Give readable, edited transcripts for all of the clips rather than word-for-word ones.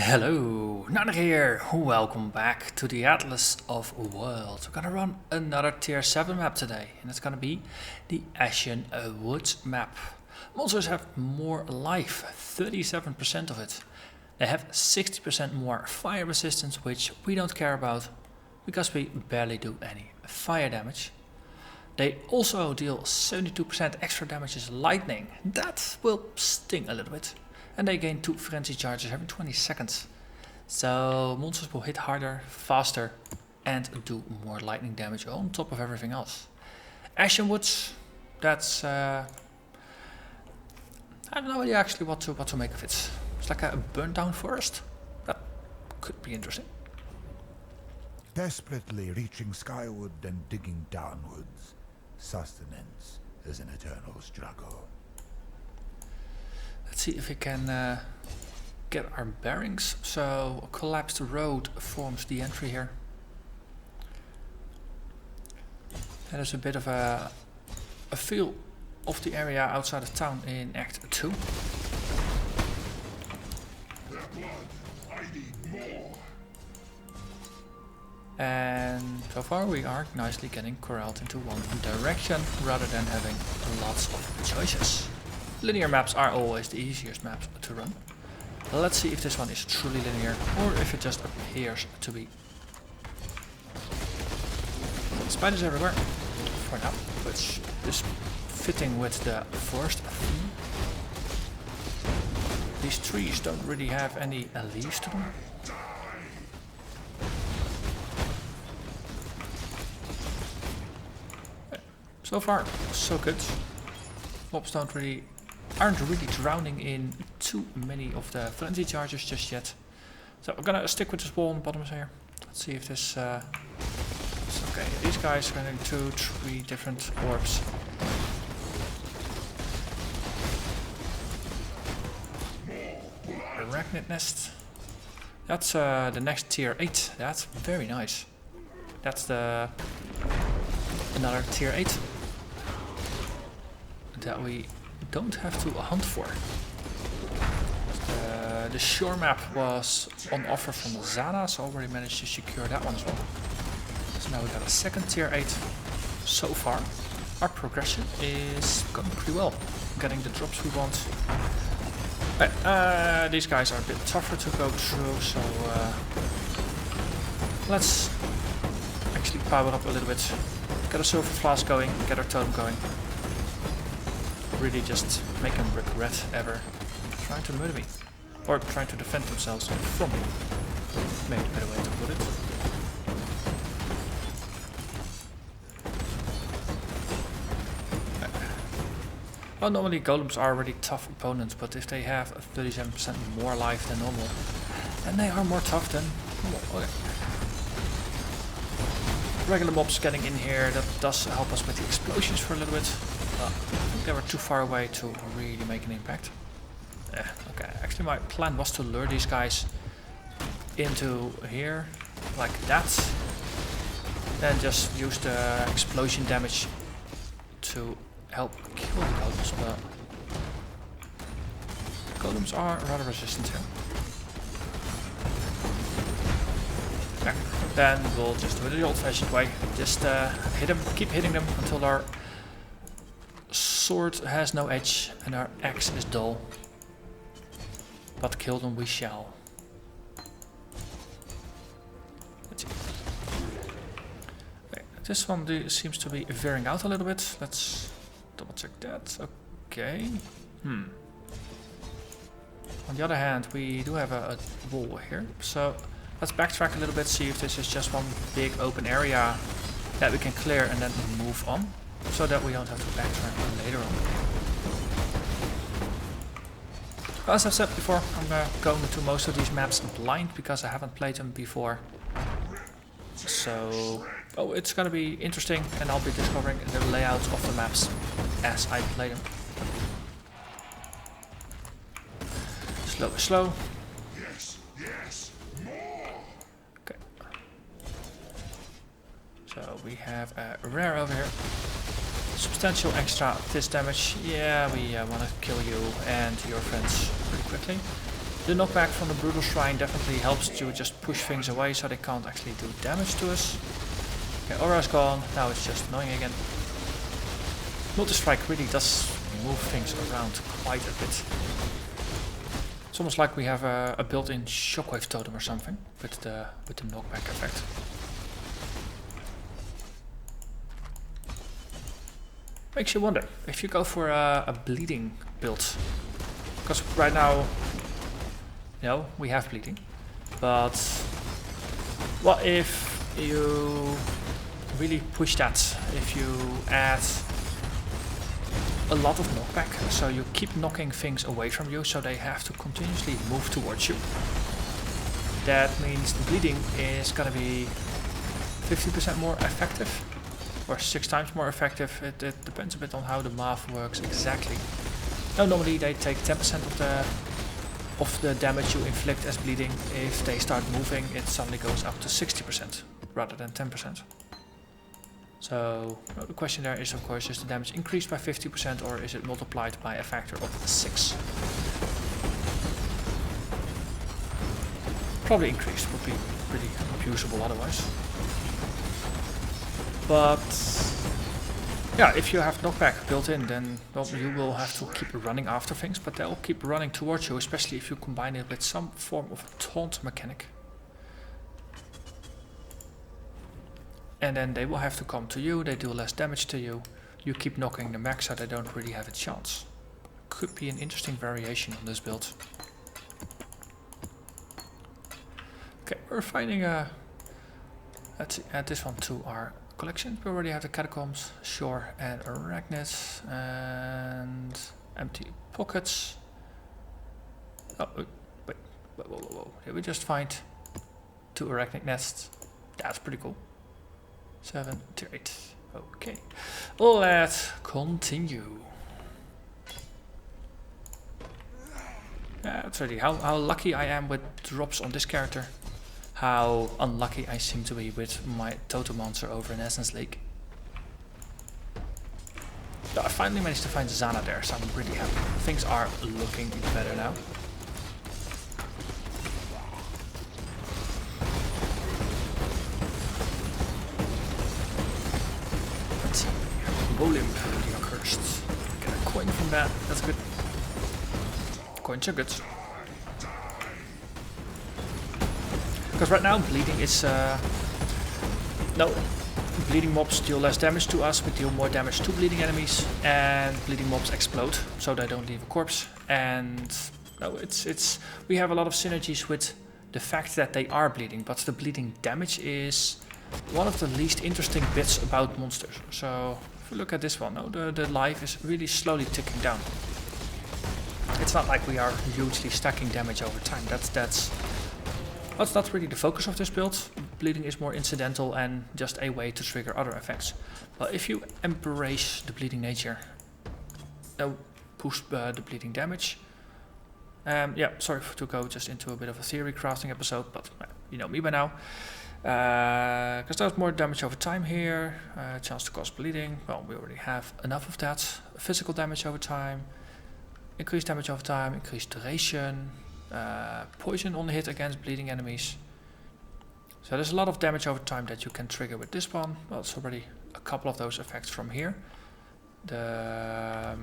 Hello, Narnach here. Welcome back to the Atlas of Worlds. We're gonna run another tier 7 map today, and it's gonna be the Ashen Woods map. Monsters have more life, 37% of it. They have 60% more fire resistance, which we don't care about because we barely do any fire damage. They also deal 72% extra damage as lightning. That will sting a little bit. And they gain 2 frenzy charges every 20 seconds. So monsters will hit harder, faster, and do more lightning damage on top of everything else. Ashen Woods, that's I have no idea actually what to make of it. It's like a burnt down forest. That could be interesting. Desperately reaching skyward and digging downwards. Sustenance is an eternal struggle. Let's see if we can get our bearings. So a collapsed road forms the entry here. That is a bit of a feel of the area outside of town in Act 2. And so far we are nicely getting corralled into one direction rather than having lots of choices. Linear maps are always the easiest maps to run. Let's see if this one is truly linear or if it just appears to be. Spiders everywhere for now, which is fitting with the forest theme. These trees don't really have any leaves to them. So far, so good. Mobs aren't really drowning in too many of the frenzy charges just yet. So we're gonna stick with this wall on the bottom here. Let's see if this is okay. These guys are running 2, 3 different orbs. Arachnid nest. That's the next tier 8. That's very nice. That's another tier 8 that we don't have to hunt for. The shore map was on offer from Zana, so I already managed to secure that one as well. So now we got a second tier 8. So far, our progression is going pretty well. Getting the drops we want. These guys are a bit tougher to go through, so let's actually power up a little bit. Get a silver flask going, get our totem going. Really just make them regret ever trying to murder me. Or trying to defend themselves from me. Maybe a better way to put it. Well, normally golems are really tough opponents, but if they have 37% more life than normal, then they are more tough than normal. Okay. Regular mobs getting in here, that does help us with the explosions for a little bit. I think they were too far away to really make an impact. Okay, actually my plan was to lure these guys into here, like that. Then just use the explosion damage to help kill the golems. But golems are rather resistant here. Yeah. Then we'll just do it the old-fashioned way. Just hit them, keep hitting them until our sword has no edge and our axe is dull. But kill them we shall. Let's see. Okay, this one seems to be veering out a little bit. Let's double check that. Okay. On the other hand, we do have a wall here. So let's backtrack a little bit, see if this is just one big open area that we can clear and then move on, so that we don't have to backtrack later on. As I've said before, I'm going to most of these maps blind because I haven't played them before. So, it's gonna be interesting, and I'll be discovering the layouts of the maps as I play them. Slow, slow. Okay. So we have a rare over here. Substantial extra fist damage. Yeah, we want to kill you and your friends pretty quickly. The knockback from the Brutal Shrine definitely helps to just push things away so they can't actually do damage to us. Okay, Aura's gone, now it's just annoying again. Multi-strike really does move things around quite a bit. It's almost like we have a built-in shockwave totem or something with the knockback effect. Makes you wonder if you go for a bleeding build, because right now, you know, we have bleeding, but what if you really push that? If you add a lot of knockback, so you keep knocking things away from you, so they have to continuously move towards you. That means the bleeding is gonna be 50% more effective, or 6 times more effective. It depends a bit on how the math works exactly. Now, normally they take 10% of the damage you inflict as bleeding. If they start moving, it suddenly goes up to 60% rather than 10%. So the question there is, of course, is the damage increased by 50% or is it multiplied by a factor of 6? Probably increased, would be pretty abusable otherwise. But yeah, if you have knockback built in, then well, you will have to keep running after things, but they'll keep running towards you, especially if you combine it with some form of taunt mechanic. And then they will have to come to you, they do less damage to you. You keep knocking them back so they don't really have a chance. Could be an interesting variation on this build. Okay, we're finding let's add this one to our collection. We already have the Catacombs, Shore and Arachnids, and empty pockets. Oh, wait, whoa. Did we just find 2 Arachnid nests? That's pretty cool. 7 to 8. Okay, let's continue. That's really how lucky I am with drops on this character. How unlucky I seem to be with my totem monster over in Essence Lake. So I finally managed to find Zana there, so I'm really happy. Things are looking better now. Let's see. Wolimp, the accursed. Get a coin from that, that's good. Coins are good. Because right now bleeding is bleeding mobs deal less damage to us, but deal more damage to bleeding enemies, and bleeding mobs explode, so they don't leave a corpse. And no, we have a lot of synergies with the fact that they are bleeding, but the bleeding damage is one of the least interesting bits about monsters. So if we look at this one, the life is really slowly ticking down. It's not like we are hugely stacking damage over time. That's not really the focus of this build. Bleeding is more incidental and just a way to trigger other effects. But if you embrace the bleeding nature, they'll push the bleeding damage. Yeah, sorry to go just into a bit of a theory crafting episode, but you know me by now. Because there's more damage over time here, chance to cause bleeding. Well, we already have enough of that. Physical damage over time, increased damage over time, increased duration. Poison on hit against bleeding enemies. So there's a lot of damage over time that you can trigger with this one. Well, it's already a couple of those effects from here. The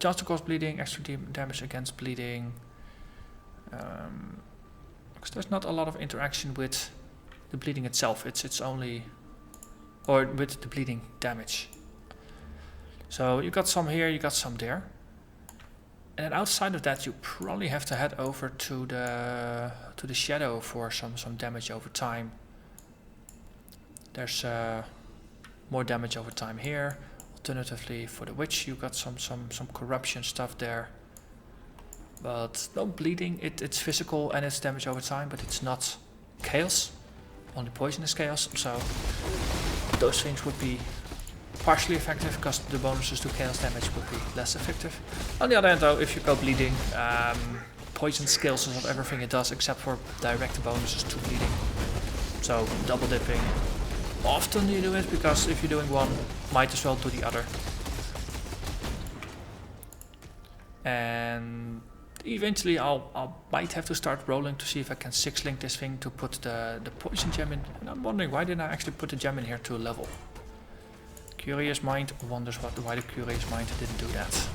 chance to cause bleeding, extra damage against bleeding. Because there's not a lot of interaction with the bleeding itself. It's only, or with the bleeding damage. So you got some here, you got some there. And then outside of that, you probably have to head over to the shadow for some damage over time. There's more damage over time here. Alternatively, for the witch, you got some corruption stuff there. But no bleeding. It's physical and it's damage over time, but it's not chaos. Only poisonous chaos. So those things would be partially effective because the bonuses to chaos damage would be less effective. On the other hand though, if you go bleeding, poison scales of everything it does except for direct bonuses to bleeding. So double dipping. Often you do it because if you're doing one, might as well do the other. And Eventually I might have to start rolling to see if I can 6-link this thing to put the poison gem in. And I'm wondering, why didn't I actually put the gem in here to a level? Curious mind wonders why the curious mind didn't do that.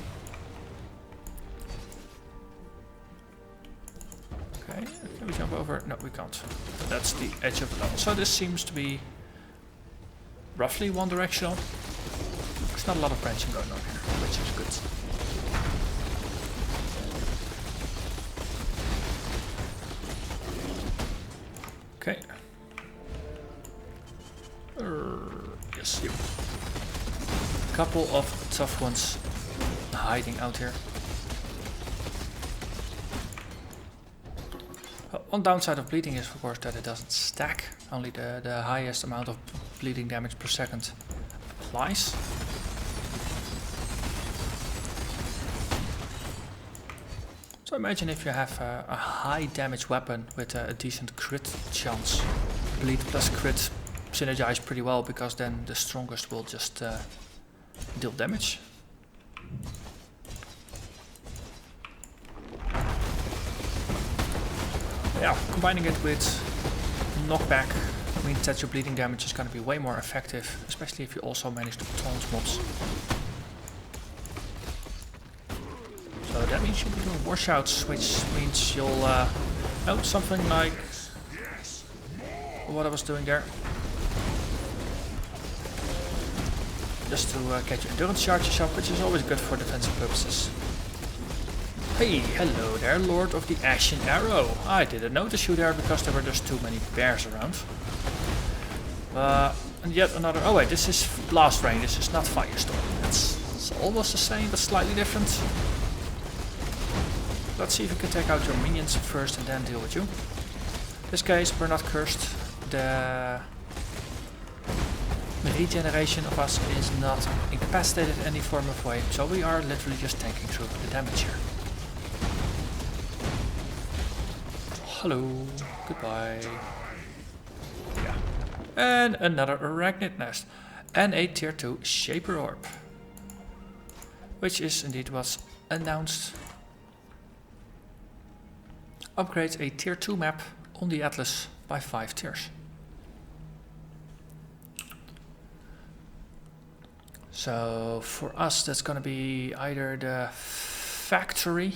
Okay, can we jump over? No, we can't. That's the edge of the level. So this seems to be roughly one directional. There's not a lot of branching going on here, which is good. Okay. Yes, you. Couple of tough ones hiding out here. One downside of bleeding is, of course, that it doesn't stack. Only the highest amount of bleeding damage per second applies. So imagine if you have a high damage weapon with a decent crit chance. Bleed plus crit synergize pretty well, because then the strongest will just deal damage. Yeah, combining it with knockback means that your bleeding damage is going to be way more effective, especially if you also manage to taunt mobs. So that means you'll be doing washouts, which means you'll oh, something like what I was doing there. Just to get your endurance charges up, which is always good for defensive purposes. Hey, hello there, Lord of the Ashen Arrow. I didn't notice you there because there were just too many bears around. And yet another... Oh wait, this is Blast Rain, this is not Firestorm. It's almost the same, but slightly different. Let's see if we can take out your minions first and then deal with you. In this case, we're not cursed. The regeneration of us is not incapacitated in any form of way, so we are literally just tanking through the damage here. Hello, goodbye. Yeah. And another Arachnid Nest. And a tier 2 Shaper Orb. Which is indeed what's announced. Upgrades a tier 2 map on the Atlas by 5 tiers. So for us that's going to be either the factory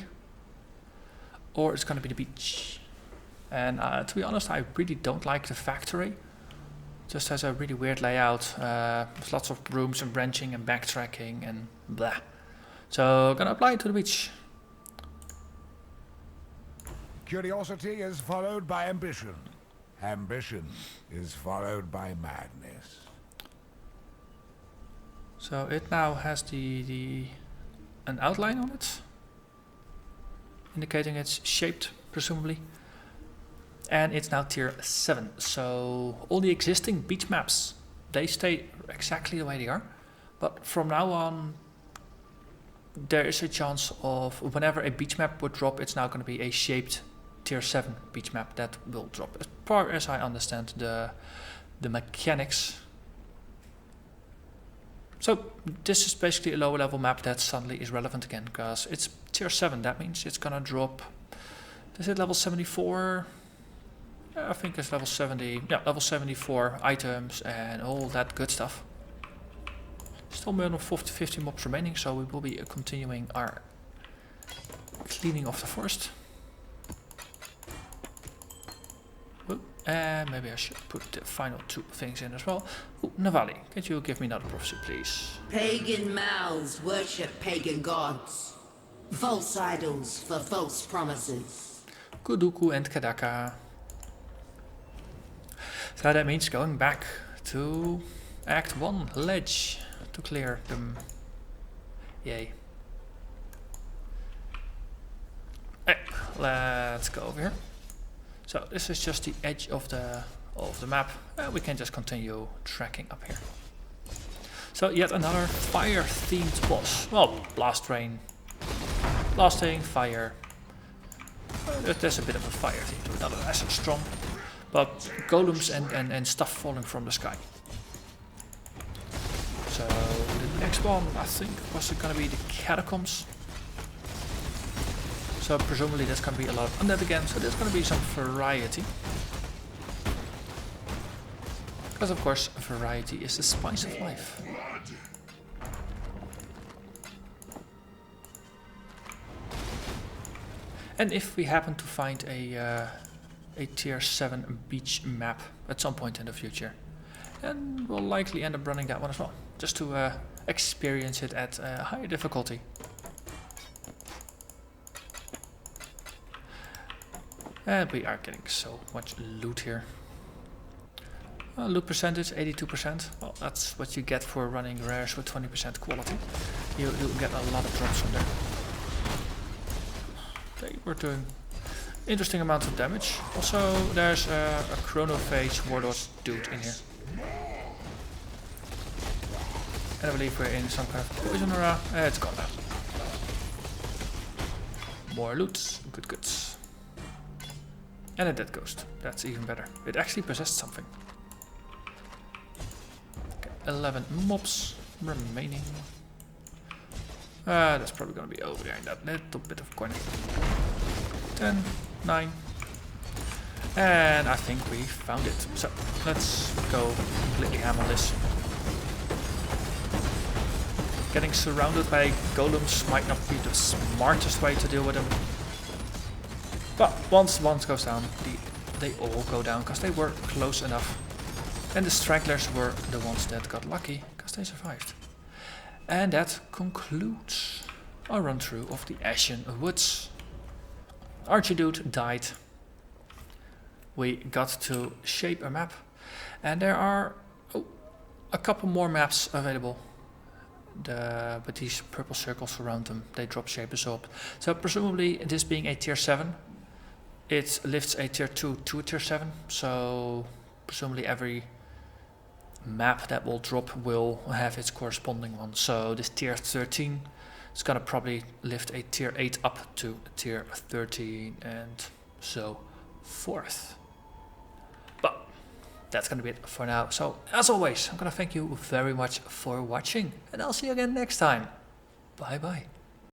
or it's going to be the beach. And to be honest, I really don't like the factory. Just has a really weird layout. There's lots of rooms and branching and backtracking and blah. So gonna apply it to the beach. Curiosity is followed by ambition. Ambition is followed by madness. So it now has an outline on it, indicating it's shaped, presumably. And it's now tier 7, so all the existing beach maps, they stay exactly the way they are. But from now on, there is a chance of whenever a beach map would drop, it's now going to be a shaped tier 7 beach map that will drop. As far as I understand the mechanics. So this is basically a lower level map that suddenly is relevant again, because it's tier 7, that means it's going to drop, is it level 74? I think it's level 70, yeah, level 74 items and all that good stuff. Still more than 50 mobs remaining, so we will be continuing our cleaning of the forest. Ooh, and maybe I should put the final 2 things in as well. Ooh, Navali, can you give me another prophecy, please? Pagan mouths worship pagan gods. False idols for false promises. Kuduku and Kadaka. So that means going back to Act 1 ledge to clear them. Yay. Hey, let's go over here. So this is just the edge of the map. We can just continue tracking up here. So yet another fire themed boss. Well, blast rain, blasting, fire. There's a bit of a fire theme to it, not as strong. But golems and stuff falling from the sky. So the next one, I think, was going to be the catacombs. So presumably there's going to be a lot of undead again, so there's going to be some variety. Because of course variety is the spice of life. And if we happen to find a tier 7 beach map at some point in the future, then we'll likely end up running that one as well, just to experience it at a higher difficulty. And we are getting so much loot here. Loot percentage 82%. Well, that's what you get for running rares with 20% quality. You get a lot of drops from there. They were doing interesting amounts of damage. Also, there's a chronophage warlord dude in here. And I believe we're in some kind of poison aura. It's gone now. More loot. Good goods. And a dead ghost. That's even better. It actually possessed something. Okay, 11 mobs remaining. That's probably going to be over there in that little bit of corner. 10, 9. And I think we found it. So let's go completely ham on this. Getting surrounded by golems might not be the smartest way to deal with them. But once one goes down, they all go down because they were close enough. And the stragglers were the ones that got lucky because they survived. And that concludes our run through of the Ashen Woods. Archdude died. We got to shape a map. And there are a couple more maps available. But these purple circles around them, they drop shapers up. So presumably this being a tier 7, it lifts a tier 2 to a tier 7. So presumably every map that will drop will have its corresponding one. So this tier 13 is gonna probably lift a tier 8 up to a tier 13 and so forth. But that's gonna be it for now. So as always, I'm gonna thank you very much for watching and I'll see you again next time. Bye bye.